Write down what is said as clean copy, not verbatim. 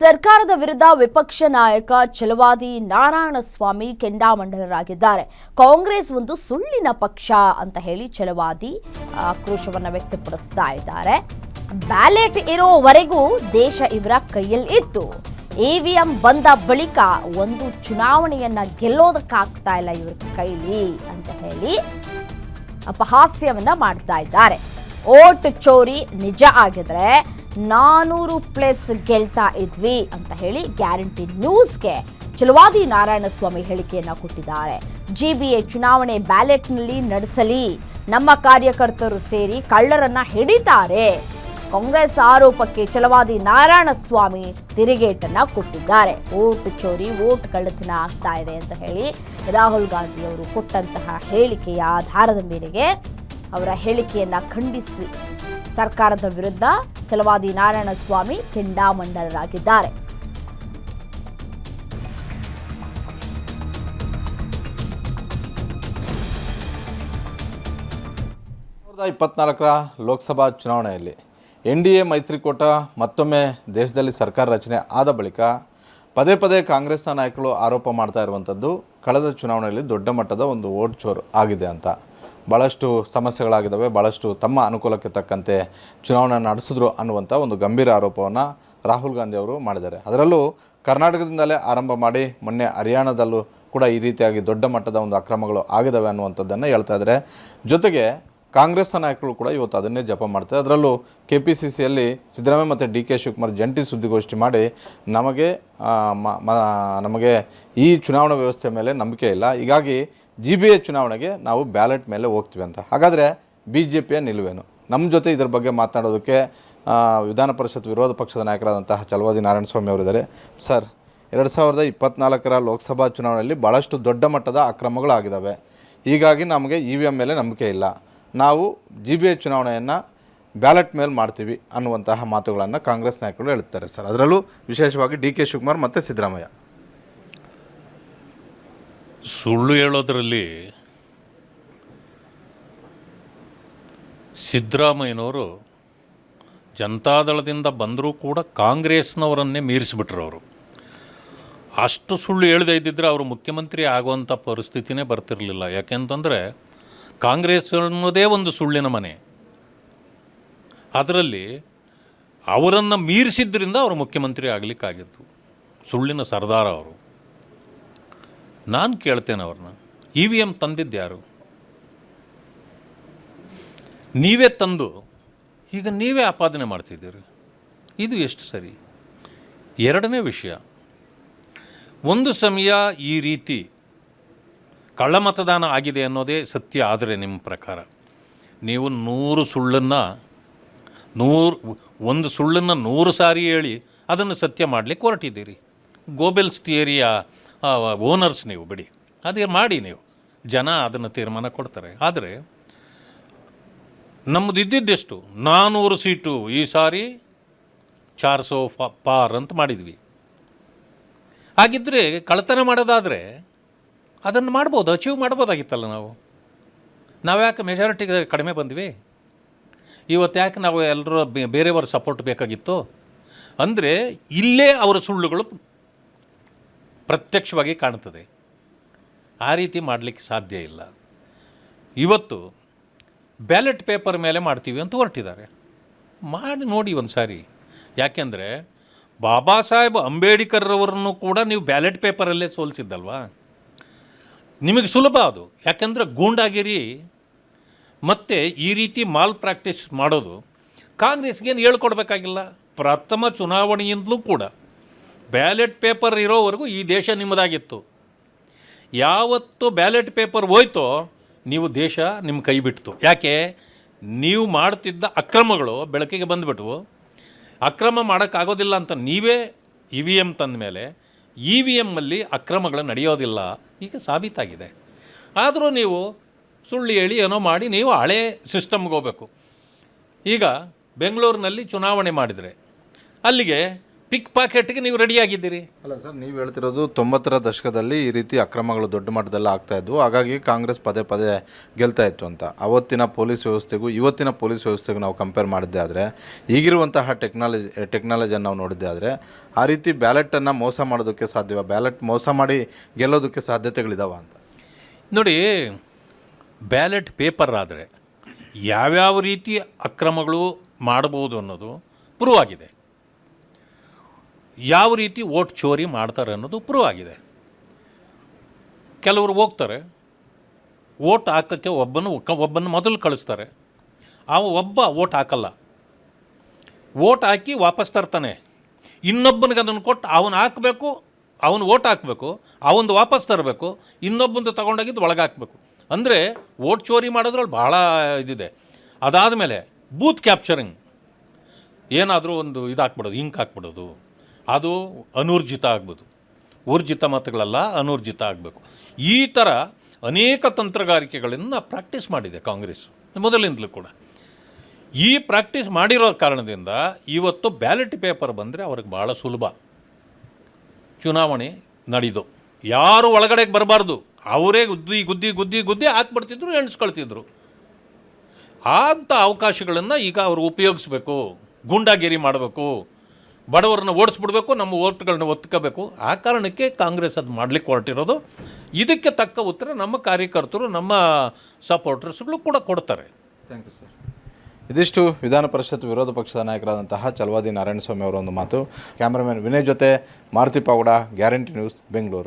ಸರ್ಕಾರದ ವಿರುದ್ಧ ವಿಪಕ್ಷ ನಾಯಕ ಛಲವಾದಿ ನಾರಾಯಣಸ್ವಾಮಿ ಕೆಂಡಾಮಂಡಲರಾಗಿದ್ದಾರೆ. ಕಾಂಗ್ರೆಸ್ ಒಂದು ಸುಳ್ಳಿನ ಪಕ್ಷ ಅಂತ ಹೇಳಿ ಛಲವಾದಿ ಆಕ್ರೋಶವನ್ನು ವ್ಯಕ್ತಪಡಿಸ್ತಾ ಇದ್ದಾರೆ. ಬ್ಯಾಲೆಟ್ ಇರೋವರೆಗೂ ದೇಶ ಇವರ ಕೈಯಲ್ಲಿ ಇತ್ತು. ಇವಿಎಂ ಬಂದ ಬಳಿಕ ಒಂದು ಚುನಾವಣೆಯನ್ನ ಗೆಲ್ಲೋದಕ್ಕಾಗ್ತಾ ಇಲ್ಲ ಇವರ ಕೈಲಿ ಅಂತ ಹೇಳಿ ಅಪಹಾಸ್ಯವನ್ನ ಮಾಡ್ತಾ ಇದ್ದಾರೆ. ಓಟ್ ಚೋರಿ ನಿಜ ಆಗಿದ್ರೆ 400+ ಗೆಲ್ತಾ ಇದ್ವಿ ಅಂತ ಹೇಳಿ ಗ್ಯಾರಂಟಿ ನ್ಯೂಸ್ಗೆ ಛಲವಾದಿ ನಾರಾಯಣಸ್ವಾಮಿ ಹೇಳಿಕೆಯನ್ನ ಕೊಟ್ಟಿದ್ದಾರೆ. ಜಿಬಿಎ ಚುನಾವಣೆ ಬ್ಯಾಲೆಟ್ನಲ್ಲಿ ನಡೆಸಲಿ, ನಮ್ಮ ಕಾರ್ಯಕರ್ತರು ಸೇರಿ ಕಳ್ಳರನ್ನ ಹಿಡಿತಾರೆ. ಕಾಂಗ್ರೆಸ್ ಆರೋಪಕ್ಕೆ ಛಲವಾದಿ ನಾರಾಯಣಸ್ವಾಮಿ ತಿರುಗೇಟನ್ನ ಕೊಟ್ಟಿದ್ದಾರೆ. ಓಟ್ ಚೋರಿ, ಓಟ್ ಕಳ್ಳತನ ಆಗ್ತಾ ಇದೆ ಅಂತ ಹೇಳಿ ರಾಹುಲ್ ಗಾಂಧಿ ಅವರು ಕೊಟ್ಟಂತಹ ಹೇಳಿಕೆಯ ಆಧಾರದ ಮೇರೆಗೆ ಅವರ ಹೇಳಿಕೆಯನ್ನ ಖಂಡಿಸಿ ಸರ್ಕಾರದ ವಿರುದ್ಧ ಛಲವಾದಿ ನಾರಾಯಣಸ್ವಾಮಿ ಕೆಂಡಾಮಂಡಲರಾಗಿದ್ದಾರೆ. 2024ರ ಲೋಕಸಭಾ ಚುನಾವಣೆಯಲ್ಲಿ ಎನ್ಡಿಎ ಮೈತ್ರಿಕೂಟ ಮತ್ತೊಮ್ಮೆ ದೇಶದಲ್ಲಿ ಸರ್ಕಾರ ರಚನೆ ಆದ ಬಳಿಕ ಪದೇ ಪದೇ ಕಾಂಗ್ರೆಸ್ನ ನಾಯಕರು ಆರೋಪ ಮಾಡ್ತಾ ಇರುವಂಥದ್ದು ಕಳೆದ ಚುನಾವಣೆಯಲ್ಲಿ ದೊಡ್ಡ ಮಟ್ಟದ ಒಂದು ವೋಟ್ ಚೋರ್ ಆಗಿದೆ ಅಂತ. ಭಾಳಷ್ಟು ಸಮಸ್ಯೆಗಳಾಗಿದ್ದಾವೆ, ಭಾಳಷ್ಟು ತಮ್ಮ ಅನುಕೂಲಕ್ಕೆ ತಕ್ಕಂತೆ ಚುನಾವಣೆ ನಡೆಸಿದ್ರು ಅನ್ನುವಂಥ ಒಂದು ಗಂಭೀರ ಆರೋಪವನ್ನು ರಾಹುಲ್ ಗಾಂಧಿ ಅವರು ಮಾಡಿದ್ದಾರೆ. ಅದರಲ್ಲೂ ಕರ್ನಾಟಕದಿಂದಲೇ ಆರಂಭ ಮಾಡಿ ಮೊನ್ನೆ ಹರಿಯಾಣದಲ್ಲೂ ಕೂಡ ಈ ರೀತಿಯಾಗಿ ದೊಡ್ಡ ಮಟ್ಟದ ಒಂದು ಅಕ್ರಮಗಳು ಆಗಿದ್ದಾವೆ ಅನ್ನುವಂಥದ್ದನ್ನು ಹೇಳ್ತಾ ಇದ್ದಾರೆ. ಜೊತೆಗೆ ಕಾಂಗ್ರೆಸ್ನ ನಾಯಕರು ಕೂಡ ಇವತ್ತು ಅದನ್ನೇ ಜಪ ಮಾಡ್ತಾರೆ. ಅದರಲ್ಲೂ KPCCಯಲ್ಲಿ ಸಿದ್ದರಾಮಯ್ಯ ಮತ್ತು DK ಶಿವಕುಮಾರ್ ಜಂಟಿ ಸುದ್ದಿಗೋಷ್ಠಿ ಮಾಡಿ ನಮಗೆ ಈ ಚುನಾವಣಾ ವ್ಯವಸ್ಥೆ ಮೇಲೆ ನಂಬಿಕೆ ಇಲ್ಲ, ಹೀಗಾಗಿ GBA ಚುನಾವಣೆಗೆ ನಾವು ಬ್ಯಾಲೆಟ್ ಮೇಲೆ ಹೋಗ್ತೀವಿ ಅಂತ. ಹಾಗಾದರೆ BJPಯ ನಿಲುವೇನು? ನಮ್ಮ ಜೊತೆ ಇದರ ಬಗ್ಗೆ ಮಾತನಾಡೋದಕ್ಕೆ ವಿಧಾನ ಪರಿಷತ್ ವಿರೋಧ ಪಕ್ಷದ ನಾಯಕರಾದಂತಹ ಛಲವಾದಿ ನಾರಾಯಣಸ್ವಾಮಿ ಅವರಿದ್ದಾರೆ. ಸರ್, 2024ರ ಲೋಕಸಭಾ ಚುನಾವಣೆಯಲ್ಲಿ ಭಾಳಷ್ಟು ದೊಡ್ಡ ಮಟ್ಟದ ಅಕ್ರಮಗಳಾಗಿದ್ದಾವೆ, ಹೀಗಾಗಿ ನಮಗೆ EVM ಮೇಲೆ ನಂಬಿಕೆ ಇಲ್ಲ, ನಾವು GBA ಚುನಾವಣೆಯನ್ನು ಬ್ಯಾಲೆಟ್ ಮೇಲೆ ಮಾಡ್ತೀವಿ ಅನ್ನುವಂತಹ ಮಾತುಗಳನ್ನು ಕಾಂಗ್ರೆಸ್ ನಾಯಕರು ಹೇಳ್ತಾರೆ. ಸರ್, ಅದರಲ್ಲೂ ವಿಶೇಷವಾಗಿ DK ಶಿವಕುಮಾರ್ ಮತ್ತು ಸಿದ್ದರಾಮಯ್ಯ ಸುಳ್ಳು ಹೇಳೋದ್ರಲ್ಲಿ ಸಿದ್ದರಾಮಯ್ಯನವರು ಜನತಾದಳದಿಂದ ಬಂದರೂ ಕೂಡ ಕಾಂಗ್ರೆಸ್ನವರನ್ನೇ ಮೀರಿಸಿಬಿಟ್ರು. ಅವರು ಅಷ್ಟು ಸುಳ್ಳು ಹೇಳದೇ ಇದ್ದಿದ್ದರೆ ಅವರು ಮುಖ್ಯಮಂತ್ರಿ ಆಗುವಂಥ ಪರಿಸ್ಥಿತಿನೇ ಬರ್ತಿರಲಿಲ್ಲ. ಯಾಕೆಂತಂದರೆ ಕಾಂಗ್ರೆಸ್ ಅನ್ನೋದೇ ಒಂದು ಸುಳ್ಳಿನ ಮನೆ. ಅದರಲ್ಲಿ ಅವರನ್ನು ಮೀರಿಸಿದ್ರಿಂದ ಅವರು ಮುಖ್ಯಮಂತ್ರಿ ಆಗಲಿಕ್ಕಾಗಿತ್ತು. ಸುಳ್ಳಿನ ಸರ್ದಾರ ಅವರು. ನಾನು ಕೇಳ್ತೇನೆ ಅವ್ರನ್ನ, EVM ತಂದಿದ್ದು ಯಾರು? ನೀವೇ ತಂದು ಈಗ ನೀವೇ ಆಪಾದನೆ ಮಾಡ್ತಿದ್ದೀರಿ. ಇದು ಎಷ್ಟು ಸರಿ? ಎರಡನೇ ವಿಷಯ, ಒಂದು ಸಮಯ ಈ ರೀತಿ ಕಳ್ಳ ಮತದಾನ ಆಗಿದೆ ಅನ್ನೋದೇ ಸತ್ಯ ಆದರೆ ನಿಮ್ಮ ಪ್ರಕಾರ ನೀವು 100 ಸುಳ್ಳನ್ನು 100 ಸಾರಿ ಹೇಳಿ ಅದನ್ನು ಸತ್ಯ ಮಾಡಲಿಕ್ಕೆ ಹೊರಟಿದ್ದೀರಿ. ಗೋಬೆಲ್ಸ್ ಥಿಯರಿಯ ಓನರ್ಸ್ ನೀವು. ಬಿಡಿ, ಅದೇ ಮಾಡಿ, ನೀವು ಜನ ಅದನ್ನು ತೀರ್ಮಾನ ಕೊಡ್ತಾರೆ. ಆದರೆ ನಮ್ಮದು ಇದ್ದಿದ್ದೆಷ್ಟು? 400 ಸೀಟು. ಈ ಸಾರಿ 400 ಪಾರ್ ಅಂತ ಮಾಡಿದ್ವಿ. ಹಾಗಿದ್ದರೆ ಕಳ್ಳತನ ಮಾಡೋದಾದರೆ ಅದನ್ನು ಮಾಡ್ಬೋದು, ಅಚೀವ್ ಮಾಡ್ಬೋದಾಗಿತ್ತಲ್ಲ. ನಾವು ಯಾಕೆ ಮೆಜಾರಿಟಿಗೆ ಕಡಿಮೆ ಬಂದ್ವಿ? ಇವತ್ತು ಯಾಕೆ ನಾವು ಎಲ್ಲರೂ ಬೇರೆಯವ್ರ ಸಪೋರ್ಟ್ ಬೇಕಾಗಿತ್ತು? ಅಂದರೆ ಇಲ್ಲೇ ಅವರ ಸುಳ್ಳುಗಳು ಪ್ರತ್ಯಕ್ಷವಾಗಿ ಕಾಣ್ತದೆ. ಆ ರೀತಿ ಮಾಡಲಿಕ್ಕೆ ಸಾಧ್ಯ ಇಲ್ಲ. ಇವತ್ತು ಬ್ಯಾಲೆಟ್ ಪೇಪರ್ ಮೇಲೆ ಮಾಡ್ತೀವಿ ಅಂತ ಹೊರಟಿದ್ದಾರೆ. ಮಾಡಿ ನೋಡಿ ಒಂದು ಸಾರಿ. ಯಾಕೆಂದರೆ ಬಾಬಾ ಸಾಹೇಬ್ ಅಂಬೇಡ್ಕರ್ರವರನ್ನು ಕೂಡ ನೀವು ಬ್ಯಾಲೆಟ್ ಪೇಪರಲ್ಲೇ ಸೋಲಿಸಿದ್ದಲ್ವಾ? ನಿಮಗೆ ಸುಲಭ ಅದು. ಯಾಕೆಂದರೆ ಗೂಂಡಾಗಿರಿ ಮತ್ತು ಈ ರೀತಿ ಮಾಲ್ ಪ್ರಾಕ್ಟೀಸ್ ಮಾಡೋದು ಕಾಂಗ್ರೆಸ್ಗೇನು ಹೇಳ್ಕೊಡ್ಬೇಕಾಗಿಲ್ಲ. ಪ್ರಥಮ ಚುನಾವಣೆಯಿಂದಲೂ ಕೂಡ ಬ್ಯಾಲೆಟ್ ಪೇಪರ್ ಇರೋವರೆಗೂ ಈ ದೇಶ ನಿಮ್ಮದಾಗಿತ್ತು. ಯಾವತ್ತು ಬ್ಯಾಲೆಟ್ ಪೇಪರ್ ಹೋಯ್ತೋ ನೀವು ದೇಶ ನಿಮ್ಮ ಕೈ ಬಿಡ್ತು. ಯಾಕೆ? ನೀವು ಮಾಡ್ತಿದ್ದ ಅಕ್ರಮಗಳು ಬೆಳಕಿಗೆ ಬಂದುಬಿಟ್ವು. ಅಕ್ರಮ ಮಾಡೋಕ್ಕಾಗೋದಿಲ್ಲ ಅಂತ ನೀವೇ EVM ತಂದ ಮೇಲೆ EVMಲ್ಲಿ ಅಕ್ರಮಗಳು ನಡೆಯೋದಿಲ್ಲ ಈಗ ಸಾಬೀತಾಗಿದೆ. ಆದರೂ ನೀವು ಸುಳ್ಳು ಹೇಳಿ ಏನೋ ಮಾಡಿ ನೀವು ಹಳೆ ಸಿಸ್ಟಮ್ಗೆ ಹೋಗಬೇಕು. ಈಗ ಬೆಂಗಳೂರಿನಲ್ಲಿ ಚುನಾವಣೆ ಮಾಡಿದರೆ ಅಲ್ಲಿಗೆ ಪಿಕ್ ಪಾಕೆಟ್ಗೆ ನೀವು ರೆಡಿಯಾಗಿದ್ದೀರಿ. ಅಲ್ಲ ಸರ್, ನೀವು ಹೇಳ್ತಿರೋದು 90ರ ದಶಕದಲ್ಲಿ ಈ ರೀತಿ ಅಕ್ರಮಗಳು ದೊಡ್ಡ ಮಟ್ಟದಲ್ಲಿ ಆಗ್ತಾ ಇದ್ವು, ಹಾಗಾಗಿ ಕಾಂಗ್ರೆಸ್ ಪದೇ ಪದೇ ಗೆಲ್ತಾ ಇತ್ತು ಅಂತ. ಅವತ್ತಿನ ಪೊಲೀಸ್ ವ್ಯವಸ್ಥೆಗೂ ಇವತ್ತಿನ ಪೊಲೀಸ್ ವ್ಯವಸ್ಥೆಗೂ ನಾವು ಕಂಪೇರ್ ಮಾಡಿದ್ದೆ ಆದರೆ, ಈಗಿರುವಂತಹ ಟೆಕ್ನಾಲಜಿಯನ್ನು ನಾವು ನೋಡಿದ್ದೆ ಆದರೆ, ಆ ರೀತಿ ಬ್ಯಾಲೆಟನ್ನು ಮೋಸ ಮಾಡೋದಕ್ಕೆ ಸಾಧ್ಯವ, ಬ್ಯಾಲೆಟ್ ಮೋಸ ಮಾಡಿ ಗೆಲ್ಲೋದಕ್ಕೆ ಸಾಧ್ಯತೆಗಳಿದಾವ ಅಂತ ನೋಡಿ. ಬ್ಯಾಲೆಟ್ ಪೇಪರ್ ಆದರೆ ಯಾವ್ಯಾವ ರೀತಿ ಅಕ್ರಮಗಳು ಮಾಡಬಹುದು ಅನ್ನೋದು ಪ್ರೂವ್ ಆಗಿದೆ. ಯಾವ ರೀತಿ ವೋಟ್ ಚೋರಿ ಮಾಡ್ತಾರೆ ಅನ್ನೋದು ಪ್ರೂವ್ ಆಗಿದೆ. ಕೆಲವರು ಹೋಗ್ತಾರೆ, ವೋಟ್ ಹಾಕೋಕ್ಕೆ ಒಬ್ಬನ ಮೊದಲು ಕಳಿಸ್ತಾರೆ, ಒಬ್ಬ ವೋಟ್ ಹಾಕಲ್ಲ, ವೋಟ್ ಹಾಕಿ ವಾಪಸ್ ತರ್ತಾನೆ, ಇನ್ನೊಬ್ಬನಿಗೆ ಅದನ್ನು ಕೊಟ್ಟು ಅವನು ಹಾಕಬೇಕು, ಅವನು ವೋಟ್ ಹಾಕಬೇಕು, ಅವನದು ವಾಪಸ್ ತರಬೇಕು, ಇನ್ನೊಬ್ಬಂದು ತೊಗೊಂಡೋಗಿದ್ದು ಒಳಗೆ ಹಾಕಬೇಕು. ಅಂದರೆ ವೋಟ್ ಚೋರಿ ಮಾಡೋದ್ರಲ್ಲಿ ಭಾಳ ಇದಿದೆ. ಅದಾದಮೇಲೆ ಬೂತ್ ಕ್ಯಾಪ್ಚರಿಂಗ್, ಏನಾದರೂ ಒಂದು ಇದು ಹಾಕ್ಬಿಡೋದು, ಇಂಕ್ ಹಾಕ್ಬಿಡೋದು, ಅದು ಅನೂರ್ಜಿತ ಆಗ್ಬೋದು. ಊರ್ಜಿತ ಮತಗಳೆಲ್ಲ ಅನೂರ್ಜಿತ ಆಗಬೇಕು. ಈ ಥರ ಅನೇಕ ತಂತ್ರಗಾರಿಕೆಗಳನ್ನು ಪ್ರಾಕ್ಟೀಸ್ ಮಾಡಿದೆ ಕಾಂಗ್ರೆಸ್ ಮೊದಲಿಂದಲೂ ಕೂಡ. ಈ ಪ್ರಾಕ್ಟೀಸ್ ಮಾಡಿರೋ ಕಾರಣದಿಂದ ಇವತ್ತು ಬ್ಯಾಲೆಟ್ ಪೇಪರ್ ಬಂದರೆ ಅವ್ರಿಗೆ ಭಾಳ ಸುಲಭ. ಚುನಾವಣೆ ನಡೆದು ಯಾರು ಒಳಗಡೆಗೆ ಬರಬಾರ್ದು, ಅವರೇ ಗುದ್ದಿ ಹಾಕ್ಬಿಡ್ತಿದ್ರು, ಎಣಿಸ್ಕೊಳ್ತಿದ್ರು. ಅಂಥ ಅವಕಾಶಗಳನ್ನು ಈಗ ಅವರು ಉಪಯೋಗಿಸ್ಬೇಕು, ಗೂಂಡಾಗಿರಿ ಮಾಡಬೇಕು, ಬಡವರನ್ನ ಓಡಿಸ್ಬಿಡ್ಬೇಕು, ನಮ್ಮ ಓಟ್ಗಳನ್ನ ಒತ್ಕೋಬೇಕು. ಆ ಕಾರಣಕ್ಕೆ ಕಾಂಗ್ರೆಸ್ ಅದು ಮಾಡಲಿಕ್ಕೆ ಹೊರಟಿರೋದು. ಇದಕ್ಕೆ ತಕ್ಕ ಉತ್ತರ ನಮ್ಮ ಕಾರ್ಯಕರ್ತರು, ನಮ್ಮ ಸಪೋರ್ಟರ್ಸ್ಗಳು ಕೂಡ ಕೊಡ್ತಾರೆ. Thank you sir. ಇದಿಷ್ಟು ವಿಧಾನ ಪರಿಷತ್ ವಿರೋಧ ಪಕ್ಷದ ನಾಯಕರಾದಂತಹ ಚಲವಾದಿ ನಾರಾಯಣಸ್ವಾಮಿ ಅವರ ಒಂದು ಮಾತು. ಕ್ಯಾಮ್ರಾಮನ್ ವಿನಯ್ ಜೊತೆ ಮಾರುತಿ ಪಾವಡ, ಗ್ಯಾರಂಟಿ ನ್ಯೂಸ್, ಬೆಂಗಳೂರು.